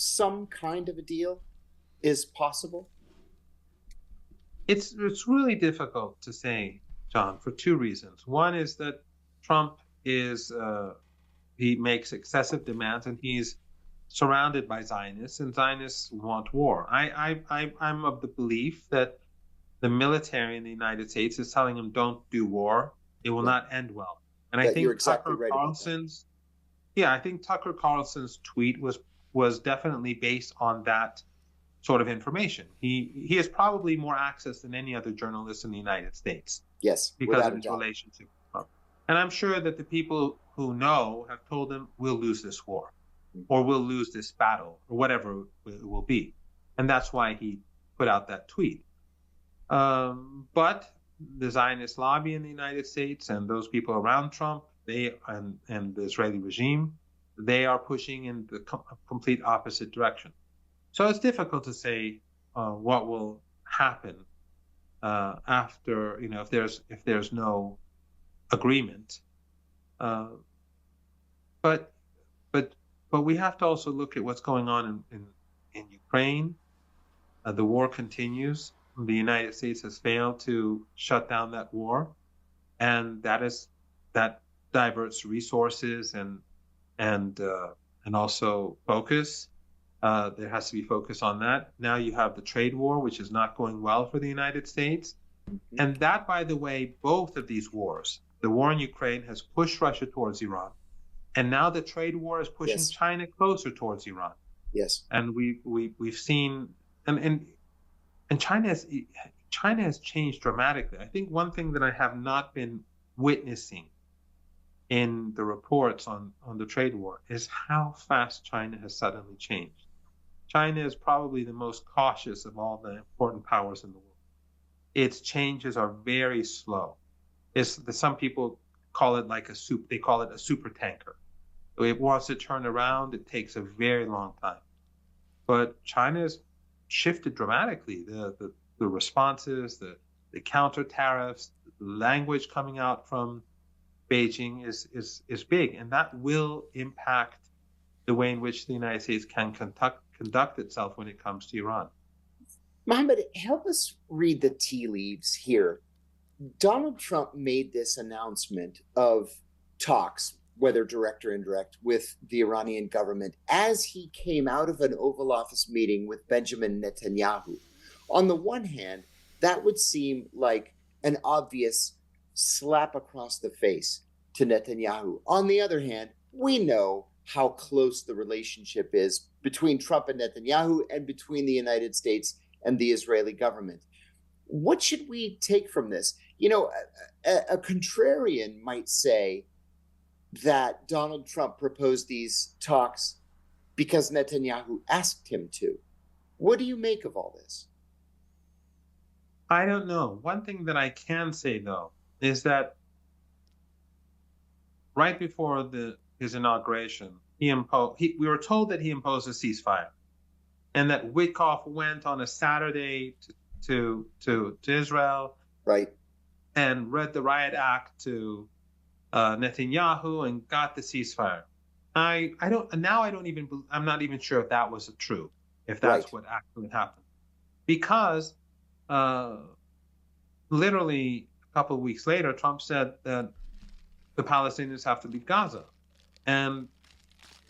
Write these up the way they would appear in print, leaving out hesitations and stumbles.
some kind of a deal is possible? It's really difficult to say, John, for two reasons. One is that Trump is he makes excessive demands, and he's surrounded by Zionists, and Zionists want war. I'm of the belief that the military in the United States is telling him, don't do war. It will Yeah, not end well. And I that you're think exactly right about that. I think Tucker Carlson's tweet was definitely based on that sort of information. He has probably more access than any other journalist in the United States Yes, because without of a his doubt. relationship with Trump. And I'm sure that the people who know have told him, we'll lose this war, or we'll lose this battle, or whatever it will be. And that's why he put out that tweet. But the Zionist lobby in the United States and those people around Trump, and the Israeli regime, they are pushing in the complete opposite direction. So it's difficult to say what will happen after, if there's no agreement. Uh, but but but we have to also look at what's going on in Ukraine. The war continues. The United States has failed to shut down that war, and that diverts resources and also focus. There has to be focus on that. Now you have the trade war, which is not going well for the United States. Mhm. And that, by the way, both of these wars, the war in Ukraine has pushed Russia towards Iran. And now the trade war is pushing Yes, China closer towards Iran. yes. And we've seen and and China has changed dramatically. I think one thing that I have not been witnessing in the reports on the trade war is how fast China has suddenly changed. China is probably the most cautious of all the important powers in the world. Its changes are very slow. Some people call it like they call it a super tanker. It wants to turn around, it takes a very long time. But China has shifted dramatically. The responses, the counter tariffs, the language coming out from Beijing is big, and that will impact the way in which the United States can conduct itself when it comes to Iran. Mohammed, help us read the tea leaves here. Donald Trump made this announcement of talks, whether direct or indirect, with the Iranian government as he came out of an Oval Office meeting with Benjamin Netanyahu. On the one hand, that would seem like an obvious slap across the face to Netanyahu. On the other hand, we know how close the relationship is between Trump and Netanyahu and between the United States and the Israeli government. What should we take from this? A contrarian might say that Donald Trump proposed these talks because Netanyahu asked him to. What do you make of all this? I don't know. One thing that I can say though is that right before his inauguration, we were told that he imposed a ceasefire, and that Witkoff went on a Saturday to Israel Right. and read the riot act to Netanyahu and got the ceasefire. I'm not even sure if that was true, if Right. that's what actually happened, because uh, literally a couple of weeks later, Trump said that the Palestinians have to leave Gaza, and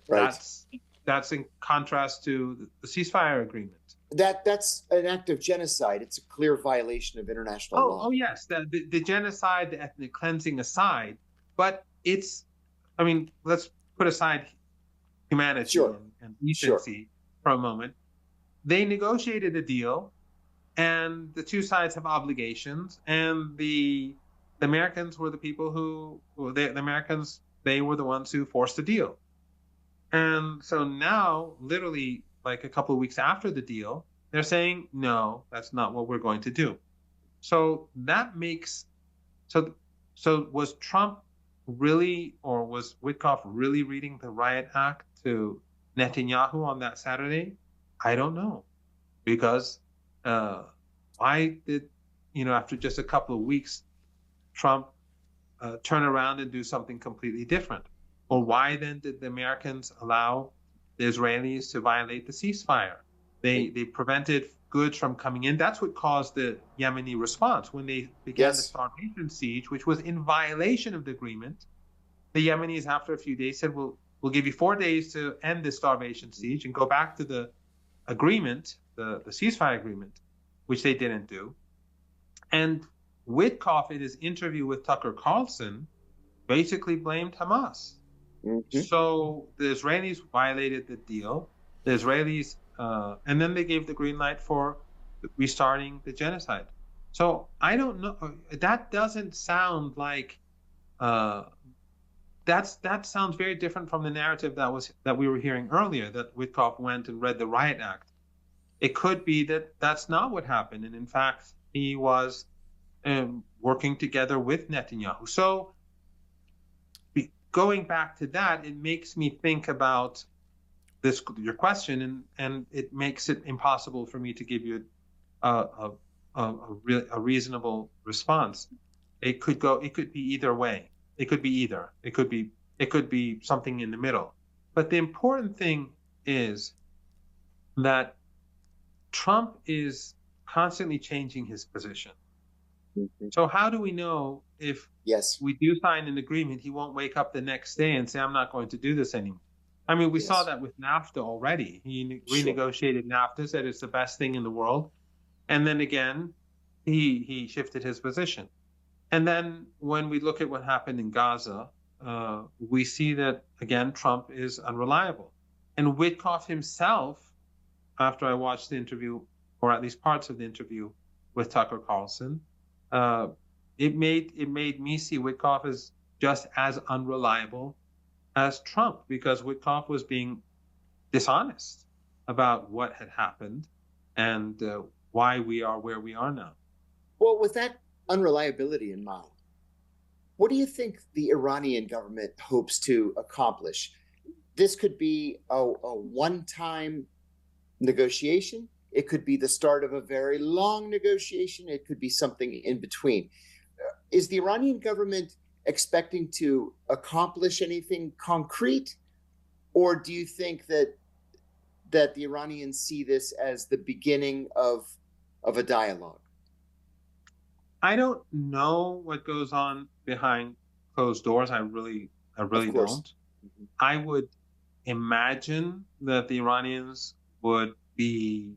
Right. that's that's in contrast to the ceasefire agreement. That's an act of genocide. It's a clear violation of international Oh law. yes, the genocide, the ethnic cleansing aside, but I mean, let's put aside humanity Sure. and Sure. decency for a moment. They negotiated a deal, and the two sides have obligations, and the Americans were the people the Americans, they were the ones who forced the deal. And so now, literally like a couple of weeks after the deal, they're saying, no, that's not what we're going to do. So that makes so so was Trump really, or was Witkoff really reading the riot act to Netanyahu on that Saturday? I don't know, because uh, why did after just a couple of weeks Trump turn around and do something completely different? Or why then did the Americans allow the Israelis to violate the ceasefire. They prevented goods from coming in. That's what caused the Yemeni response. When they began the starvation siege, which was in violation of the agreement, the Yemenis, after a few days, said, we'll give you 4 days to end the starvation siege and go back to the agreement, the ceasefire agreement, which they didn't do. And Witkoff, in his interview with Tucker Carlson, basically blamed Hamas. So the Israelis violated the deal. The Israelis, and then they gave the green light for restarting the genocide. So I don't know. That doesn't sound like. That sounds very different from the narrative that we were hearing earlier. That Witkoff went and read the Riot Act. It could be that that's not what happened, and in fact, he was working together with Netanyahu. So going back to that, it makes me think about your question, and it makes it impossible for me to give you a reasonable response. It could be either way. It could be either. It could be something in the middle. But the important thing is that Trump is constantly changing his position. So how do we know if we do sign an agreement, he won't wake up the next day and say, I'm not going to do this anymore? I mean, we saw that with NAFTA already. He renegotiated NAFTA, said it's the best thing in the world. And then again, he shifted his position. And then when we look at what happened in Gaza, we see that, again, Trump is unreliable. And Witkoff himself, after I watched the interview, or at least parts of the interview with Tucker Carlson, it made me see Witkoff as just as unreliable as Trump, because Witkoff was being dishonest about what had happened and why we are where we are now. Well, with that unreliability in mind, what do you think the Iranian government hopes to accomplish? This could be a one-time negotiation. It could be the start of a very long negotiation. It could be something in between. Is the Iranian government expecting to accomplish anything concrete? Or do you think that the Iranians see this as the beginning of a dialogue? I don't know what goes on behind closed doors. I really don't. I would imagine that the Iranians would be,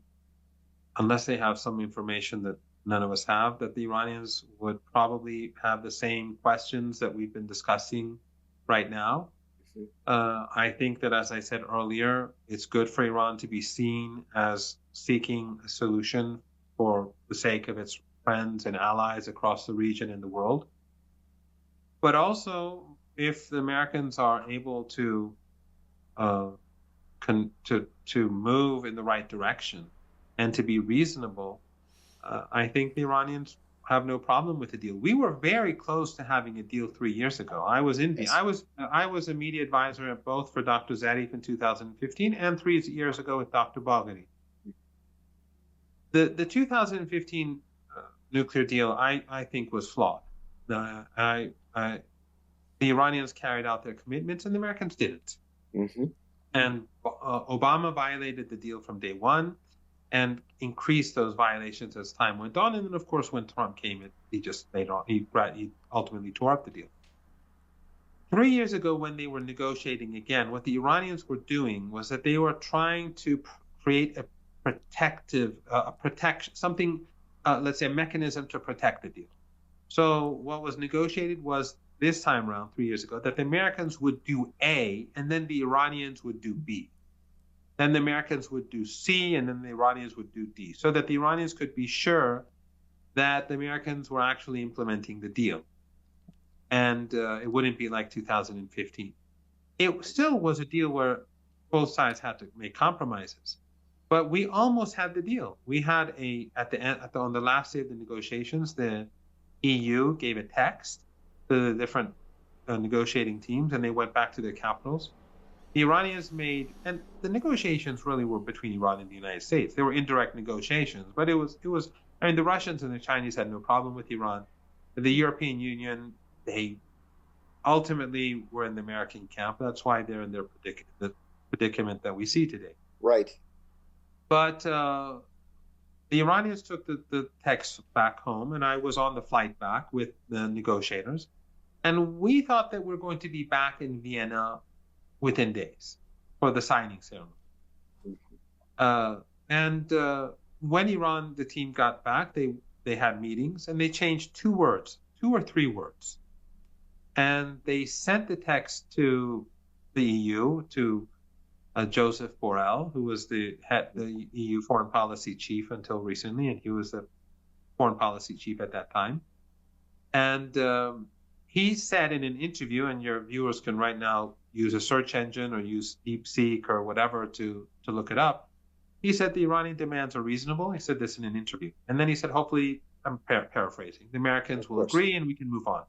unless they have some information that none of us have, that the Iranians would probably have the same questions that we've been discussing right now. I think that, as I said earlier, it's good for Iran to be seen as seeking a solution for the sake of its friends and allies across the region and the world. But also, if the Americans are able to move in the right direction and to be reasonable, I think the Iranians have no problem with the deal. We were very close to having a deal 3 years ago. I was in I was a media advisor both for Dr. Zarif in 2015 and 3 years ago with Dr. Bagheri. The 2015 nuclear deal, I think, was flawed. The Iranians carried out their commitments and the Americans didn't. And Obama violated the deal from day one and increased those violations as time went on. And then, of course, when Trump came in, he ultimately tore up the deal. 3 years ago, when they were negotiating again, what the Iranians were doing was that they were trying to create a let's say a mechanism to protect the deal. So what was negotiated was this time around 3 years ago that the Americans would do A and then the Iranians would do B. Then the Americans would do C and then the Iranians would do D, so that the Iranians could be sure that the Americans were actually implementing the deal. And it wouldn't be like 2015. It still was a deal where both sides had to make compromises. But we almost had the deal. We had on the last day of the negotiations, the EU gave a text to the different negotiating teams, and they went back to their capitals. The Iranians and the negotiations really were between Iran and the United States. They were indirect negotiations, but it was. I mean, the Russians and the Chinese had no problem with Iran. The European Union, they ultimately were in the American camp. That's why they're in their predicament. predicament that we see today. Right. But the Iranians took the text back home, and I was on the flight back with the negotiators. And we thought that we're going to be back in Vienna within days for the signing ceremony. And when Iran, the team got back, they had meetings, and they changed 2 or 3 words. And they sent the text to the EU, to Joseph Borrell, who was the EU foreign policy chief until recently, and he was the foreign policy chief at that time. And he said in an interview, and your viewers can right now use a search engine or use DeepSeek or whatever to look it up. He said the Iranian demands are reasonable. He said this in an interview. And then he said, hopefully, I'm paraphrasing, the Americans will agree and we can move on.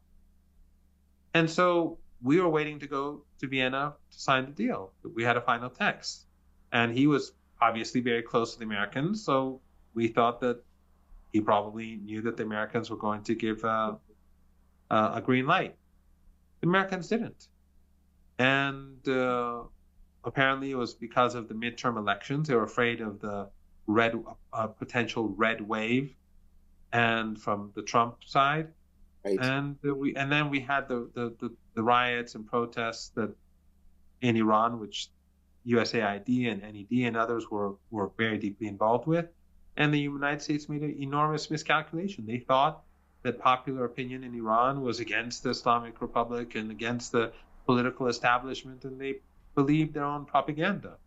And so we were waiting to go to Vienna to sign the deal. We had a final text. And he was obviously very close to the Americans. So we thought that he probably knew that the Americans were going to give a green light. The Americans didn't. And apparently it was because of the midterm elections. They were afraid of the potential red wave, and from the Trump side. Right. And then we had the riots and protests that in Iran, which USAID and NED and others were very deeply involved with. And the United States made an enormous miscalculation. They thought that popular opinion in Iran was against the Islamic Republic and against the political establishment, and they believed their own propaganda,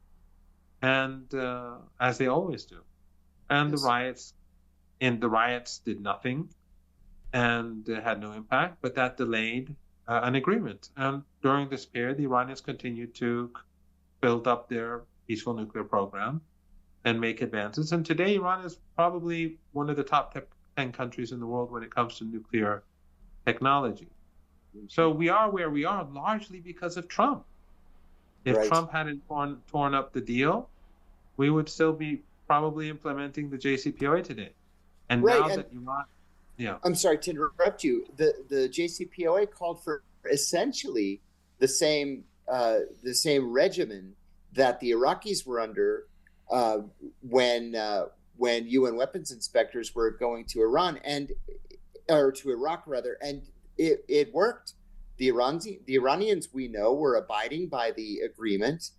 and as they always do. And the riots did nothing and had no impact, but that delayed an agreement. And during this period, the Iranians continued to build up their peaceful nuclear program and make advances. And today, Iran is probably one of the top 10 countries in the world when it comes to nuclear technology. So we are where we are largely because of Trump. If Trump hadn't torn up the deal, we would still be probably implementing the JCPOA today. And now that Iran, I'm sorry to interrupt you. The JCPOA called for essentially the same regimen that the Iraqis were under when UN weapons inspectors were going to Iraq, and it worked. The Iranians, we know, were abiding by the agreement.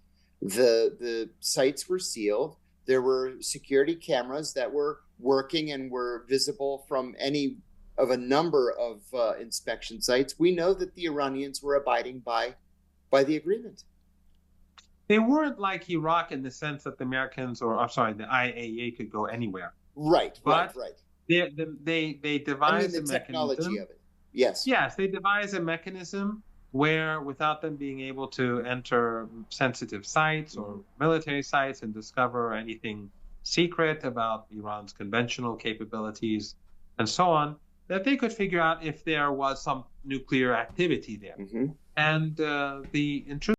The sites were sealed. There were security cameras that were working and were visible from any of a number of inspection sites. We know that the Iranians were abiding by the agreement. They weren't like Iraq in the sense that the Americans, the IAEA could go anywhere. Right. They devised the technology of it. Yes, they devised a mechanism where, without them being able to enter sensitive sites or military sites and discover anything secret about Iran's conventional capabilities and so on, that they could figure out if there was some nuclear activity there. And the